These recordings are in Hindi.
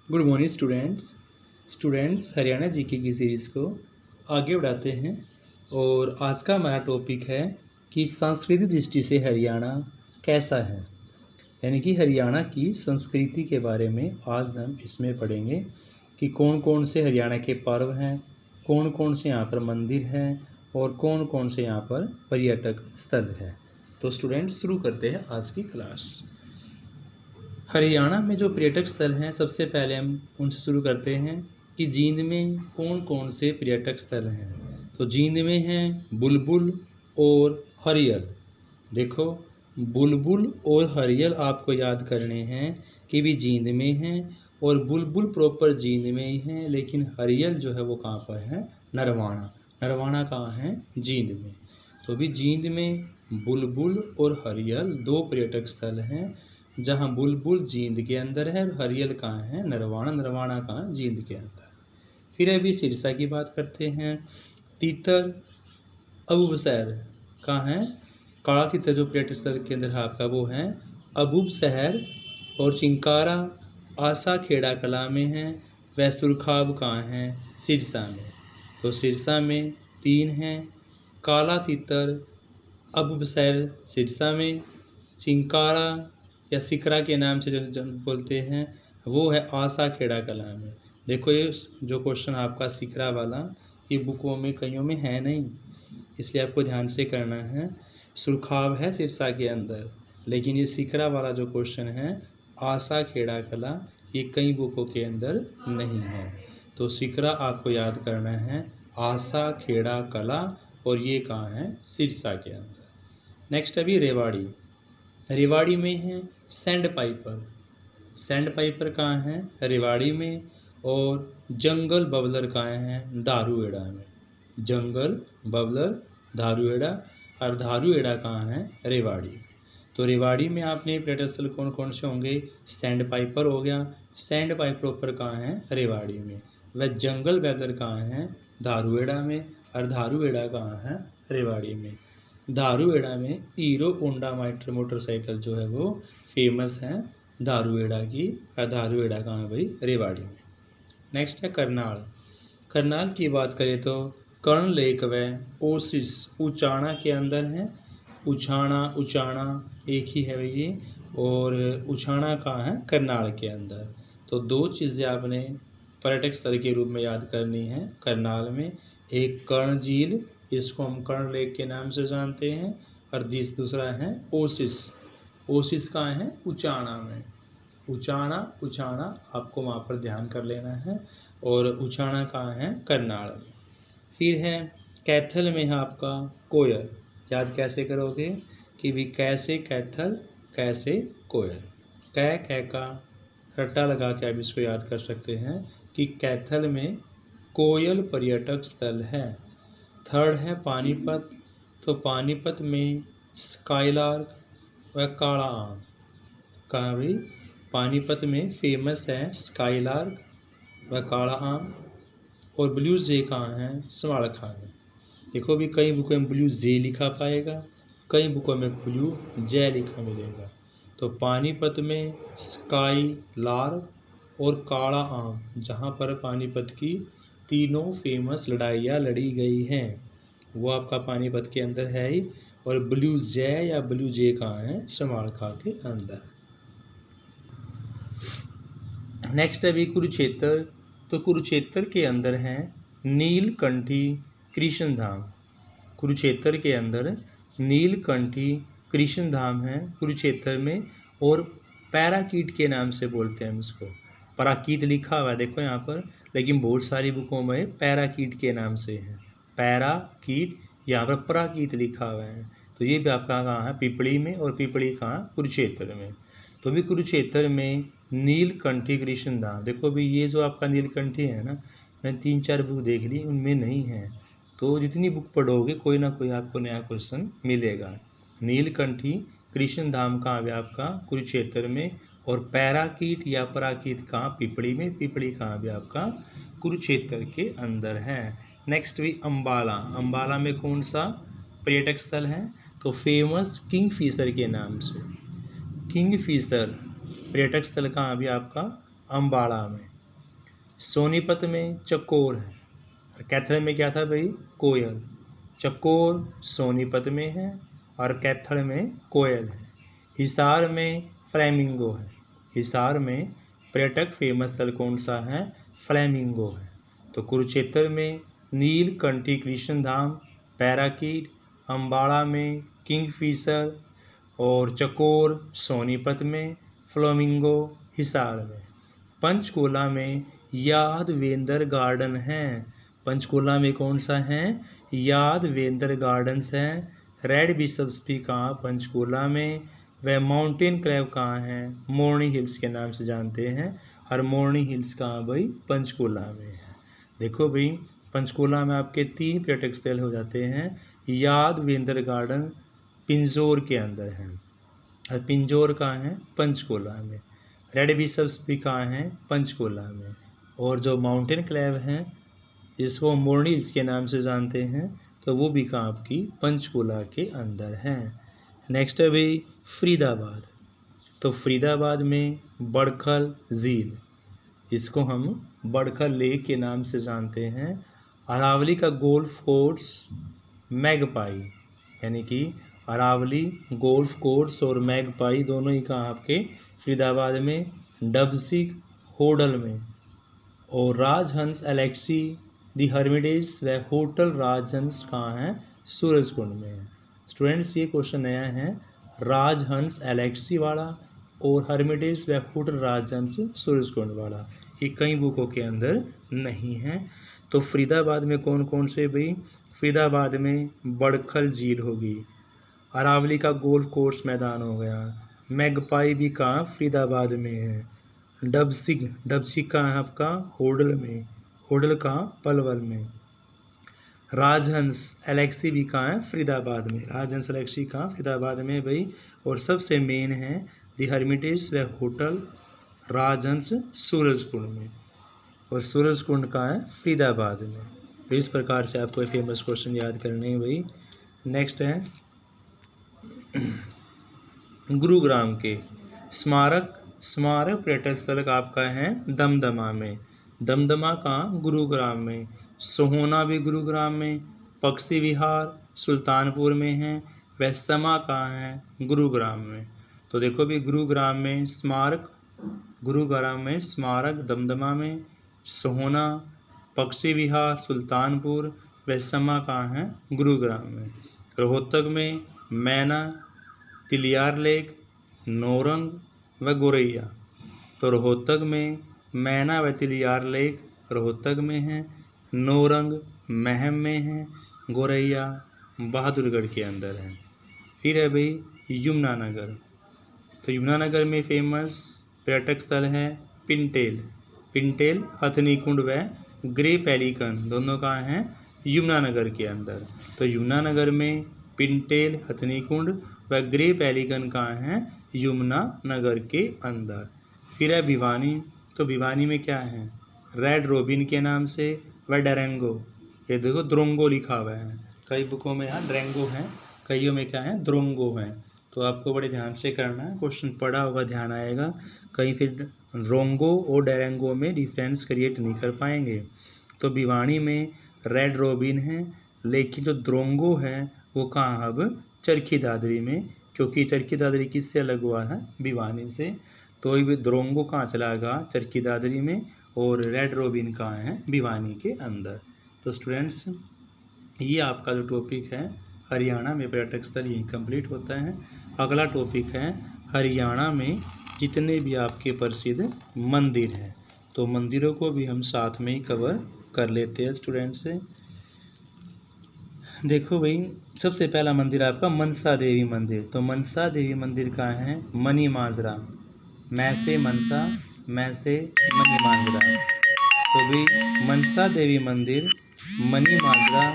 Good morning students Haryana GK की सीरीज़ को आगे बढ़ाते हैं। और आज का हमारा टॉपिक है कि सांस्कृतिक दृष्टि से हरियाणा कैसा है, यानी कि हरियाणा की संस्कृति के बारे में आज हम इसमें पढ़ेंगे कि कौन कौन से हरियाणा के पर्व हैं, कौन कौन से यहाँ पर मंदिर हैं और कौन कौन से यहाँ पर पर्यटक स्थल हैं। तो स्टूडेंट्स शुरू करते हैं आज की क्लास। हरियाणा में जो पर्यटक स्थल हैं, सबसे पहले हम उनसे शुरू करते हैं कि जींद में कौन कौन से पर्यटक स्थल हैं। तो जींद में हैं बुलबुल और हरियल। देखो, बुलबुल और हरियल आपको याद करने हैं कि भी जींद में हैं, और बुलबुल प्रॉपर जींद में ही हैं, लेकिन हरियल जो है वो कहाँ पर है, नरवाना। नरवाना कहाँ है, जींद में। तो भी जींद में बुलबुल और हरियल दो पर्यटक स्थल हैं, जहाँ बुलबुल जींद के अंदर है और हरियल कहाँ है, नरवाना। नरवाना कहाँ, जींद के अंदर। फिर अभी सिरसा की बात करते हैं। तीतर अबूबशहर कहाँ है, काला तीतर जो पर्यटक स्थल के अंदर है आपका वो है अबूबशहर। और चिंकारा आसा खेड़ा कला में है। वह सुरखाब कहाँ है, सिरसा में। तो सिरसा में 3 हैं, काला तीतर अबूबशहर सिरसा में, चिंकारा या सिकरा के नाम से जो बोलते हैं वो है आसा खेड़ा कला में। देखो, ये जो क्वेश्चन आपका सिकरा वाला, ये बुकों में कईयों में है नहीं, इसलिए आपको ध्यान से करना है। सुरखाब है सिरसा के अंदर, लेकिन ये सिकरा वाला जो क्वेश्चन है आसा खेड़ा कला, ये कई बुकों के अंदर नहीं है। तो सिकरा आपको याद करना है, आसा खेड़ा कला, और ये कहाँ है, सिरसा के अंदर। नेक्स्ट अभी रेवाड़ी। रेवाड़ी में है सैंड पाइपर। सैंड पाइपर कहाँ है, रेवाड़ी में। और जंगल बबलर कहाँ है, दारूएड़ा में। जंगल बबलर दारूएड़ा, और दारूएड़ा कहाँ है, रेवाड़ी में। तो रेवाड़ी में आपने पर्यटक स्थल कौन कौन से होंगे, सैंड पाइपर हो गया। सैंड पाइपर ऊपर कहाँ है, रेवाड़ी में। वह जंगल बबलर कहाँ है, दारूएड़ा में। और दारूएड़ा कहाँ है, रेवाड़ी में। दारूएड़ा में हीरो होंडा मोटरसाइकिल जो है वो फेमस है दारूएड़ा की। और दारूएड़ा कहाँ है भाई, रेवाड़ी में। नेक्स्ट है करनाल। करनाल की बात करें तो कर्ण लेक व ओसिस उचाना के अंदर है। उचाना एक ही है भाई ये, और उचाना कहाँ है, करनाल के अंदर। तो 2 चीज़ें आपने पर्यटक स्थल के रूप में याद करनी है करनाल में। एक कर्ण झील, इसको हम कर्ण लेक के नाम से जानते हैं। और दूसरा है ओसिस। ओसिस कहाँ है, उचाना में। उचाना आपको वहाँ पर ध्यान कर लेना है। और उचाना कहाँ है, करनाल में। फिर है कैथल में है आपका कोयल। याद कैसे करोगे कि भी कैसे कैथल कैसे कोयल। कै का रट्टा लगा के आप इसको याद कर सकते हैं कि कैथल में कोयल पर्यटक स्थल है। थर्ड है पानीपत। तो पानीपत में स्काईलार्क व काला आम। कहाँ भाई, पानीपत में फेमस है स्काईलार्क व काला आम। और ब्लू जे कहाँ है, समाड़खा में। देखो भी कई बुकों में ब्लू जे लिखा पाएगा, कई बुकों में ब्लू जय लिखा मिलेगा। तो पानीपत में स्काईलार्क और काला आम, जहाँ पर पानीपत की तीनों फेमस लड़ाइयाँ लड़ी गई हैं, वो आपका पानीपत के अंदर है ही। और ब्लू जय या ब्लू जे कहाँ है, समाड़खा के अंदर। नेक्स्ट अभी कुरुक्षेत्र। तो कुरुक्षेत्र के अंदर है नीलकंठी कृष्ण धाम। कुरुक्षेत्र के अंदर नीलकंठी कृष्ण धाम है कुरुक्षेत्र में। और पैराकीट के नाम से बोलते हैं हम इसको। पराकीट लिखा हुआ है देखो यहाँ पर, लेकिन बहुत सारी बुकों में पैराकीट के नाम से है। पैराकीट, यहाँ पर पराकीट लिखा हुआ है। तो ये भी आपका कहाँ है, पिपली में। और पिपली कहाँ, कुरुक्षेत्र में। तो भी कुरुक्षेत्र में नीलकंठी कृष्ण धाम। देखो भी ये जो आपका नीलकंठी है ना, मैंने 3-4 बुक देख ली, उनमें नहीं है। तो जितनी बुक पढ़ोगे कोई ना कोई आपको नया क्वेश्चन मिलेगा। नीलकंठी कृष्ण धाम कहाँ है आपका, कुरुक्षेत्र में। और पैराकीट या पराकीट कहाँ, पिपली में। पिपली कहाँ भी आपका, कुरुक्षेत्र के अंदर है। नेक्स्ट भी अम्बाला। अम्बाला में कौन सा पर्यटक स्थल है, तो फेमस किंगफिशर के नाम से। किंगफिशर पर्यटक स्थल कहाँ भी आपका, अम्बाला में। सोनीपत में चकोर है और कैथल में क्या था भाई, कोयल। चकोर सोनीपत में है और कैथल में कोयल है। हिसार में फ्लैमिंगो है। हिसार में पर्यटक फेमस स्थल कौन सा है, फ्लैमिंगो है। तो कुरुक्षेत्र में नीलकंठी कृष्ण धाम, पैराकीट, अम्बाड़ा में किंगफिशर और चकोर सोनीपत में, फ्लेमिंगो हिसार में। पंचकुला में यादवेंद्र गार्डन है। पंचकुला में कौन सा है, यादवेंद्र गार्डन्स है। रेड बिशप्स भी कहाँ, पंचकुला में। वह माउंटेन क्रैब कहाँ है, मोरनी हिल्स के नाम से जानते हैं। और मोरनी हिल्स कहाँ भाई, पंचकुला में है। देखो भाई पंचकुला में आपके 3 पर्यटक स्थल हो जाते हैं। यादवेंद्र गार्डन पिंजौर के अंदर है और पिंजौर कहाँ है, पंचकुला में। रेड बिशप्स भी कहाँ है, पंचकुला में। और जो माउंटेन क्लेव हैं जिसको मोरनी हिल्स के नाम से जानते हैं, तो वो भी कहाँ आपकी पंचकुला के अंदर है। नेक्स्ट है भाई फरीदाबाद। तो फरीदाबाद में बड़खल झील, इसको हम बड़खल लेक के नाम से जानते हैं। अरावली का गोल्फ कोर्स मैगपाई, यानी कि अरावली गोल्फ कोर्स और मैगपाई दोनों ही कहाँ आपके फरीदाबाद में। डबसिक होडल में। और राजहंस एलेक्सी दी हर्मिटेज व होटल राजहंस कहाँ है, सूरजकुंड में है। स्टूडेंट्स ये क्वेश्चन नया है, राजहंस एलेक्सी वाला और हर्मिटेज व होटल राजहंस सूरजकुंड वाला, ये कई बुकों के अंदर नहीं है। तो फरीदाबाद में कौन कौन से भाई, फरीदाबाद में बड़खल झील होगी, अरावली का गोल्फ कोर्स मैदान हो गया, मैगपाई भी कहाँ फरीदाबाद में है, डबसिक कहाँ है आपका होडल में, होडल कहाँ पलवल में, राजहंस एलेक्सी भी कहाँ है फरीदाबाद में, राजहंस एलेक्सी कहाँ फरीदाबाद में भाई। और सबसे मेन है दी हर्मिटेज व होटल राजहंस सूरजकुंड में, और सूरजकुंड कहाँ है फरीदाबाद में। तो इस प्रकार से आपको फेमस क्वेश्चन याद करने हैं भाई। नेक्स्ट है गुरुग्राम के स्मारक पर्यटन स्थल आपका है दमदमा में। दमदमा कहाँ, गुरुग्राम में। सोहोना भी गुरुग्राम में, पक्षी विहार सुल्तानपुर में है। वैसमा कहाँ है, गुरुग्राम में। तो देखो भी गुरुग्राम में स्मारक दमदमा में, सोहोना, पक्षी विहार सुल्तानपुर, वैसमा कहाँ है, गुरुग्राम में। रोहतक में मैना, तिलियार लेक, नौरंग व गोरैया। तो रोहतक में मैना व तिलियार लेक रोहतक में है, नौरंग महम में है, गोरैया बहादुरगढ़ के अंदर है। फिर है भाई यमुनानगर। तो यमुनानगर में फेमस पर्यटक स्थल है पिंटेल हथनी कुंड व ग्रे पेलिकन, दोनों कहाँ हैं, यमुनानगर के अंदर। तो यमुनानगर में पिंटेल हथनी कुंड व ग्रे पेलिकन कहाँ हैं, यमुनानगर के अंदर। फिर है भिवानी। तो भिवानी में क्या है, रेड रोबिन के नाम से व डरेंगो, ये देखो द्रोंगो लिखा हुआ है, कई बुकों में यहाँ ड्रेंगो है, कईयों में क्या है, द्रोंगो है। तो आपको बड़े ध्यान से करना है, क्वेश्चन पढ़ा होगा ध्यान आएगा, कहीं फिर रोंगो और डेरेंगो में डिफरेंस क्रिएट नहीं कर पाएंगे। तो भिवानी में रेड रोबिन है, लेकिन जो द्रोंगो है वो कहाँ अब चरखी दादरी में, क्योंकि चरखी दादरी किससे अलग हुआ है, भिवानी से। तो ये द्रोंगो कहाँ चला गया, चरखी दादरी में, और रेड रोबिन कहाँ है, भिवानी के अंदर। तो स्टूडेंट्स ये आपका जो टॉपिक है हरियाणा में पर्यटक स्थल यही कंप्लीट होता है। अगला टॉपिक है हरियाणा में जितने भी आपके प्रसिद्ध मंदिर हैं, तो मंदिरों को भी हम साथ में ही कवर कर लेते हैं स्टूडेंट से। देखो भाई सबसे पहला मंदिर आपका मनसा देवी मंदिर। तो मनसा देवी मंदिर कहाँ है, मनी माजरा, मैं से मनसा, मैं से मनी माजरा। तो भाई मनसा देवी मंदिर मनी माजरा,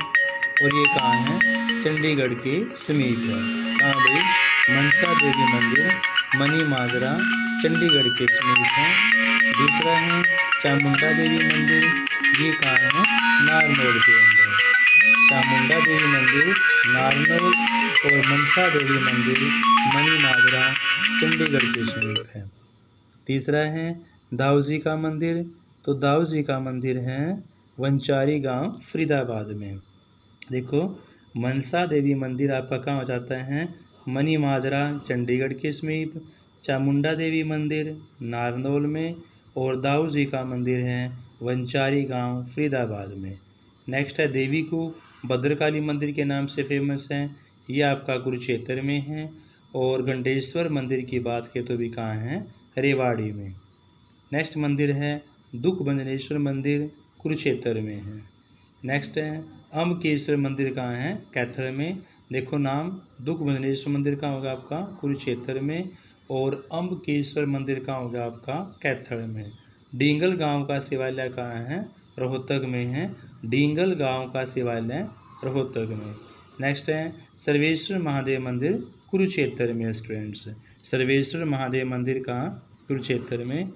और ये कहाँ है, चंडीगढ़ के समीप है। कहाँ भाई, मनसा देवी मंदिर मनी माजरा चंडीगढ़ के समीप है। दूसरा है चामुंडा देवी मंदिर, ये कहाँ है, नारनौल के अंदर। चामुंडा देवी मंदिर नारनौल और मनसा देवी मंदिर मनी माजरा चंडीगढ़ के समीप है। तीसरा है दाऊजी का मंदिर, तो दाऊ जी का मंदिर है वंचारी गांव फरीदाबाद में। देखो मनसा देवी मंदिर आपका कहाँ हो जाता है, मनी माजरा चंडीगढ़ के समीप। चामुंडा देवी मंदिर नारनौल में। और दाऊ जी का मंदिर है वंचारी गांव फरीदाबाद में। नेक्स्ट है देवी कूप, भद्रकाली मंदिर के नाम से फेमस है, ये आपका कुरुक्षेत्र में है। और गंडेश्वर मंदिर की बात करें तो भी कहाँ है, रेवाड़ी में। नेक्स्ट मंदिर है दुखभंजनेश्वर मंदिर, कुरुक्षेत्र में है। नेक्स्ट है अम्बकेश्वर मंदिर कहाँ है, कैथल में। देखो नाम, दुखभंजनेश्वर मंदिर कहाँ होगा आपका, कुरुक्षेत्र में। और अम्बकेश्वर मंदिर कहाँ होगा आपका, कैथल में। डींगल गांव का शिवालय कहाँ है, रोहतक में है। डींगल गांव का शिवालय रोहतक में। नेक्स्ट है सर्वेश्वर महादेव मंदिर, कुरुक्षेत्र में स्टूडेंट्स। सर्वेश्वर महादेव मंदिर कहाँ, कुरुक्षेत्र में।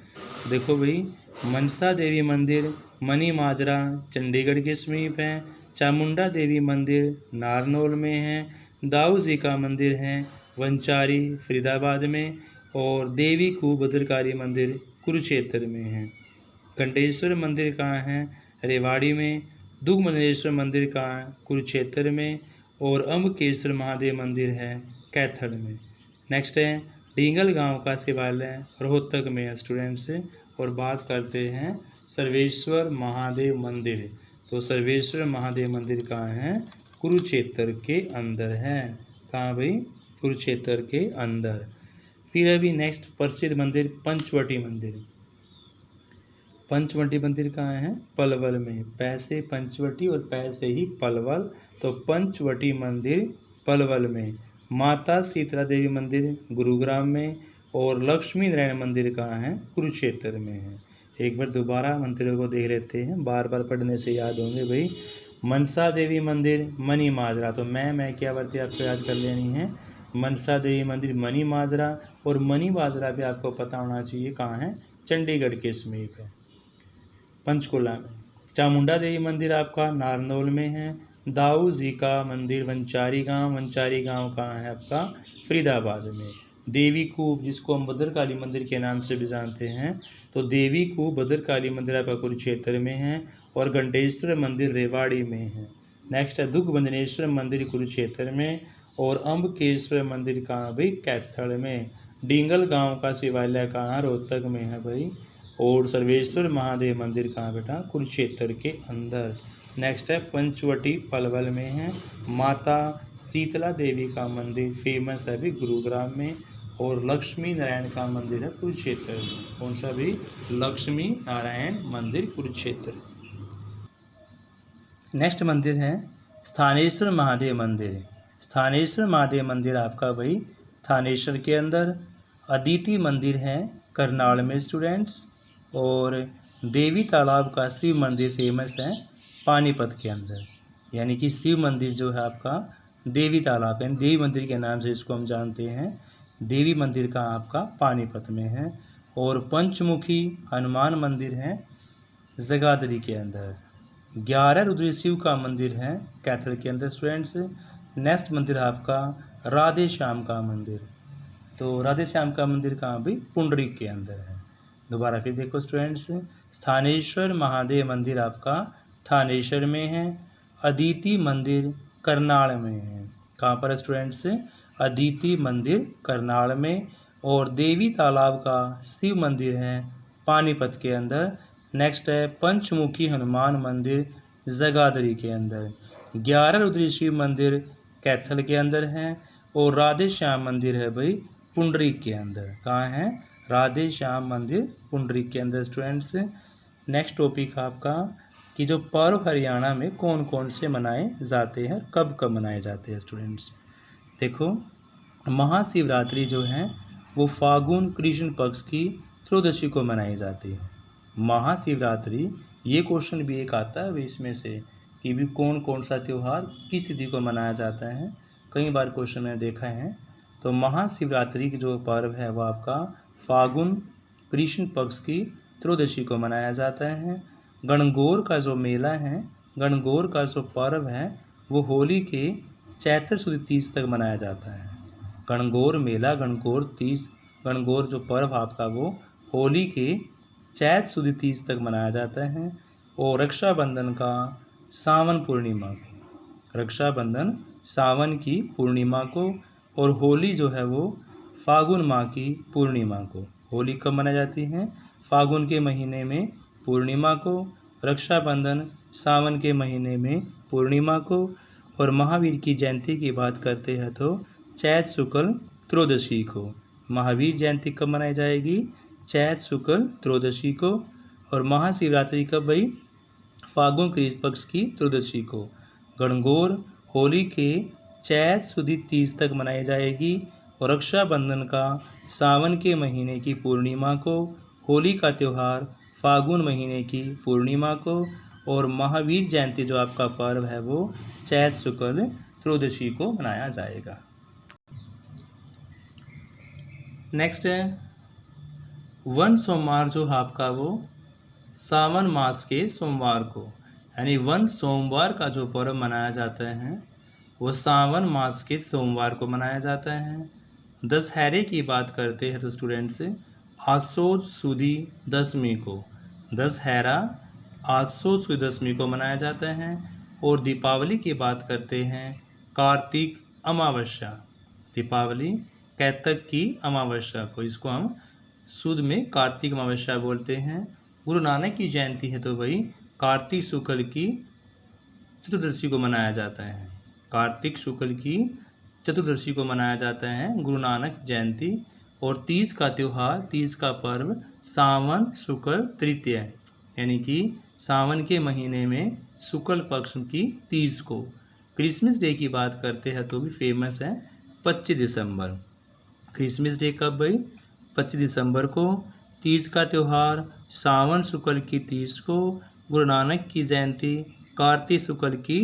देखो भाई मनसा देवी मंदिर मनी माजरा चंडीगढ़ के समीप है। चामुंडा देवी मंदिर नारनौल में है। दाऊ जी का मंदिर है वंचारी फरीदाबाद में। और देवी को भद्रकाली मंदिर कुरुक्षेत्र में है। घंटेश्वर मंदिर कहाँ है, रेवाड़ी में। दुखमंडलेश्वर मंदिर कहाँ है, कुरुक्षेत्र में। और अम्बकेश्वर महादेव मंदिर है कैथल में। नेक्स्ट है डींगल गांव का शिवालय रोहतक में है स्टूडेंट्स। और बात करते हैं सर्वेश्वर महादेव मंदिर। तो सर्वेश्वर महादेव मंदिर कहाँ है, कुरुक्षेत्र के अंदर है। कहाँ भाई, कुरुक्षेत्र के अंदर। फिर अभी नेक्स्ट प्रसिद्ध मंदिर पंचवटी मंदिर। पंचवटी मंदिर कहाँ है, पलवल में। पैसे पंचवटी और पैसे ही पलवल, तो पंचवटी मंदिर पलवल में। माता शीतला देवी मंदिर गुरुग्राम में। और लक्ष्मी नारायण मंदिर कहाँ है, कुरुक्षेत्र में है। एक बार दोबारा मंदिरों को देख लेते हैं, बार बार पढ़ने से याद होंगे भाई। मनसा देवी मंदिर मनी माजरा, तो मैं क्या वर्ती आपको याद कर लेनी है। मनसा देवी मंदिर मनी माजरा। और मनी माजरा भी आपको पता होना चाहिए कहाँ है, चंडीगढ़ के समीप है, पंचकुला में। चामुंडा देवी मंदिर आपका नारनौल में है। दाऊ जी का मंदिर वंचारी गांव कहाँ है आपका, फरीदाबाद में। देवी कूप, जिसको हम भद्रकाली मंदिर के नाम से भी जानते हैं, तो देवी कूप भद्रकाली मंदिर आपका कुरुक्षेत्र में है। और घंटेश्वर मंदिर रेवाड़ी में है। नेक्स्ट है दुखभंजनेश्वर मंदिर कुरुक्षेत्र में। और अम्बकेश्वर मंदिर कहाँ भाई, कैथल में। डींगल गांव का शिवालय कहाँ, रोहतक में है भाई। और सर्वेश्वर महादेव मंदिर कहाँ बेटा, कुरुक्षेत्र के अंदर। नेक्स्ट है पंचवटी पलवल में है। माता शीतला देवी का मंदिर फेमस है भी गुरुग्राम में। और लक्ष्मी नारायण का मंदिर है कुरुक्षेत्र में। कौन सा भी, लक्ष्मी नारायण मंदिर कुरुक्षेत्र। नेक्स्ट मंदिर है स्थानेश्वर महादेव मंदिर। स्थानेश्वर महादेव मंदिर आपका भाई थानेश्वर के अंदर। अदिति मंदिर है करनाल में स्टूडेंट्स। और देवी तालाब का शिव मंदिर फेमस है पानीपत के अंदर। यानी कि शिव मंदिर जो है आपका देवी तालाब है, देवी मंदिर के नाम से इसको हम जानते हैं। देवी मंदिर का आपका पानीपत में है। और पंचमुखी हनुमान मंदिर है जगाधरी के अंदर। 11 रुद्र शिव का मंदिर है कैथल के अंदर स्टूडेंट्स। नेक्स्ट मंदिर आपका राधे श्याम का मंदिर। तो राधे श्याम का मंदिर कहाँ भी, पुंडरीक के अंदर है। दोबारा फिर देखो स्टूडेंट्स, स्थानेश्वर महादेव मंदिर आपका थानेश्वर में है। अदिति मंदिर करनाल में है। कहाँ पर स्टूडेंट्स, अदिति मंदिर करनाल में। और देवी तालाब का शिव मंदिर है पानीपत के अंदर। नेक्स्ट है पंचमुखी हनुमान मंदिर जगाधरी के अंदर। 11 रुद्र शिव मंदिर कैथल के अंदर है। और राधे श्याम मंदिर है भाई पुंडरीक के अंदर। कहाँ है, राधे श्याम मंदिर पुंडरीक के अंदर स्टूडेंट्स। नेक्स्ट टॉपिक आपका कि जो पर्व हरियाणा में कौन कौन से मनाए जाते हैं, कब कब मनाए जाते हैं स्टूडेंट्स। देखो महाशिवरात्रि जो है वो फागुन कृष्ण पक्ष की त्रयोदशी को मनाई जाती है। महाशिवरात्रि, ये क्वेश्चन भी एक आता है इसमें से कि भी कौन कौन सा त्यौहार किस तिथि को मनाया जाता है, कई बार क्वेश्चन मैंने देखा है। तो महाशिवरात्रि की जो पर्व है वो आपका फागुन कृष्ण पक्ष की त्रयोदशी को मनाया जाता है। गणगौर का जो मेला है, गणगौर का जो पर्व है वो होली के चैत्र सुदी तीज तक मनाया जाता है। गणगौर मेला, गणगौर तीज, गणगौर जो पर्व आपका वो होली के चैत सुदी तीज तक मनाया जाता है। और रक्षाबंधन का सावन पूर्णिमा को, रक्षाबंधन सावन की पूर्णिमा को, और होली जो है वो फागुन माह की पूर्णिमा को। होली कब मनाई जाती है? फागुन के महीने में पूर्णिमा को। रक्षाबंधन सावन के महीने में पूर्णिमा को। और महावीर की जयंती की बात करते हैं तो चैत शुक्ल त्रयोदशी को। महावीर जयंती कब मनाई जाएगी? चैत शुक्ल त्रयोदशी को। और महाशिवरात्रि कब भाई? फागुन कृष्ण पक्ष की त्रयोदशी को। गणगौर होली के चैत सुदी तीज तक मनाई जाएगी। और रक्षाबंधन का सावन के महीने की पूर्णिमा को। होली का त्यौहार फागुन महीने की पूर्णिमा को। और महावीर जयंती जो आपका पर्व है वो चैत शुक्ल त्रयोदशी को मनाया जाएगा। नेक्स्ट है वन सोमवार जो आपका वो सावन मास के सोमवार को, यानी वन सोमवार का जो पर्व मनाया जाता है वो सावन मास के सोमवार को मनाया जाता है। दशहरे की बात करते हैं तो स्टूडेंट्स आसोज सुदी दशमी को, दशहरा आसोज सुदी दशमी को मनाया जाता है। और दीपावली की बात करते हैं कार्तिक अमावस्या, दीपावली कैतक की अमावस्या को, इसको हम शुद्ध में कार्तिक अमावस्या बोलते हैं। गुरु नानक की जयंती है तो वही कार्तिक शुक्ल की चतुर्दशी को मनाया जाता है। कार्तिक शुक्ल की चतुर्दशी को मनाया जाता है गुरु नानक जयंती। और तीज का त्यौहार, तीज का पर्व सावन शुक्ल तृतीया, यानी कि सावन के महीने में शुक्ल पक्ष की तीज को। क्रिसमस डे की बात करते हैं तो भी फेमस है 25 दिसंबर। क्रिसमस डे कब भाई? 25 दिसंबर को। तीज का त्यौहार सावन शुक्ल की तीज को। गुरु नानक की जयंती कार्तिक शुक्ल की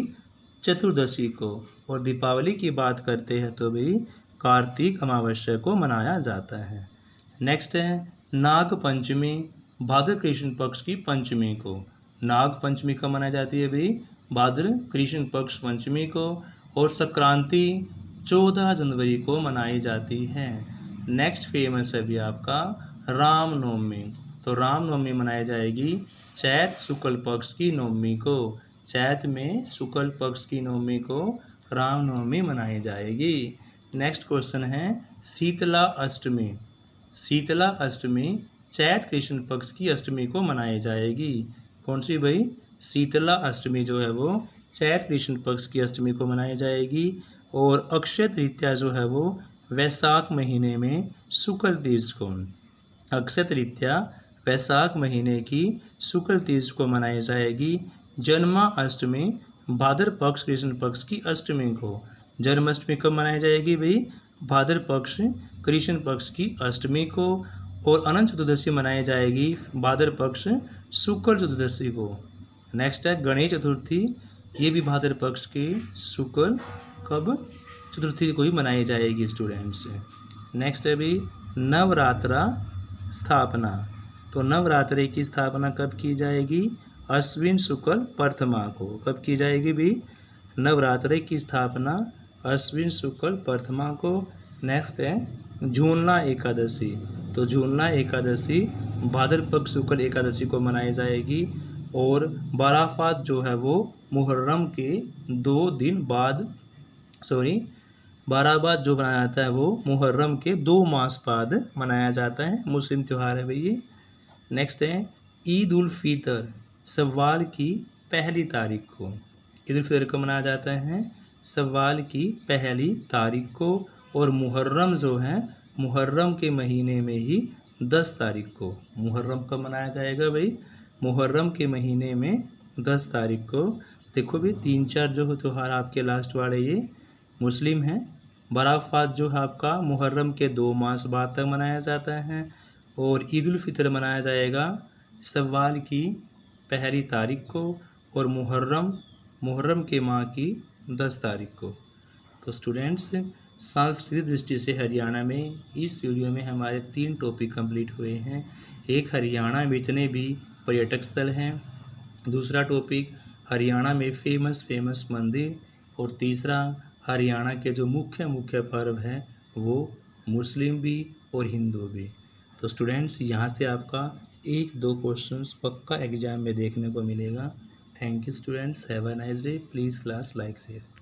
चतुर्दशी को। और दीपावली की बात करते हैं तो भी कार्तिक अमावस्या को मनाया जाता है। नेक्स्ट है नाग पंचमी, भाद्र कृष्ण पक्ष की पंचमी को। नाग पंचमी कब मनाई जाती है भाई? भाद्र कृष्ण पक्ष पंचमी को। और संक्रांति 14 जनवरी को मनाई जाती है। नेक्स्ट फेमस है भी आपका रामनवमी, तो रामनवमी मनाई जाएगी चैत शुक्ल पक्ष की नवमी को। चैत में शुक्ल पक्ष की नवमी को रामनवमी मनाई जाएगी। नेक्स्ट क्वेश्चन है शीतला अष्टमी। शीतला अष्टमी चैत कृष्ण पक्ष की अष्टमी को मनाई जाएगी। कौन सी भाई? शीतला अष्टमी जो है वो चैत कृष्ण पक्ष की अष्टमी को मनाई जाएगी। और अक्षय तृतीया जो है वो वैशाख महीने में शुक्ल तीज को, अक्षय तृतीया वैशाख महीने की शुक्ल तीज को मनाई जाएगी। जन्माष्टमी भाद्र पक्ष कृष्ण पक्ष की अष्टमी को। जन्माष्टमी कब मनाई जाएगी भाई? भाद्र पक्ष कृष्ण पक्ष की अष्टमी को। और अनंत चतुर्दशी मनाई जाएगी भाद्र पक्ष शुक्ल चतुर्दशी को। नेक्स्ट है गणेश चतुर्थी, ये भी भाद्र पक्ष के शुक्ल कब चतुर्थी को ही मनाई जाएगी स्टूडेंट्स। नेक्स्ट है भी नवरात्रा स्थापना, तो नवरात्रि की स्थापना कब की जाएगी? अश्विन शुक्ल प्रथमा को। कब की जाएगी भी? नवरात्रि की स्थापना अश्विन शुक्ल प्रथमा को। नेक्स्ट है झूलना एकादशी, तो झूलना एकादशी भाद्र पक्ष शुक्ल एकादशी को मनाई जाएगी। और बाराफात जो है वो मुहर्रम के 2 दिन बाद, बाराबात जो मनाया जाता है वो मुहर्रम के 2 मास बाद मनाया जाता है। मुस्लिम त्यौहार है भैया। नेक्स्ट है ईद उल फितर, शव्वाल की पहली तारीख को। ईद उल फितर को मनाया जाता है शव्वाल की पहली तारीख को। और मुहर्रम जो है मुहर्रम के महीने में ही 10 तारीख को। मुहर्रम कब मनाया जाएगा भाई? मुहर्रम के महीने में 10 तारीख को। देखो भाई 3-4 जो त्यौहार आपके लास्ट वाले ये मुस्लिम हैं। बराफात जो है आपका मुहर्रम के 2 मास बाद तक मनाया जाता है। और ईद उल फितर मनाया जाएगा शव्वाल की पहली तारीख को। और मुहर्रम के माह की 10 तारीख को। तो स्टूडेंट्स सांस्कृतिक दृष्टि से हरियाणा में इस वीडियो में हमारे 3 टॉपिक कंप्लीट हुए हैं। एक हरियाणा में इतने भी पर्यटक स्थल हैं, दूसरा टॉपिक हरियाणा में फेमस मंदिर, और तीसरा हरियाणा के जो मुख्य पर्व हैं वो मुस्लिम भी और हिंदू भी। तो स्टूडेंट्स यहाँ से आपका एक दो क्वेश्चंस पक्का एग्जाम में देखने को मिलेगा। Thank you students, have a nice day. Please class like share.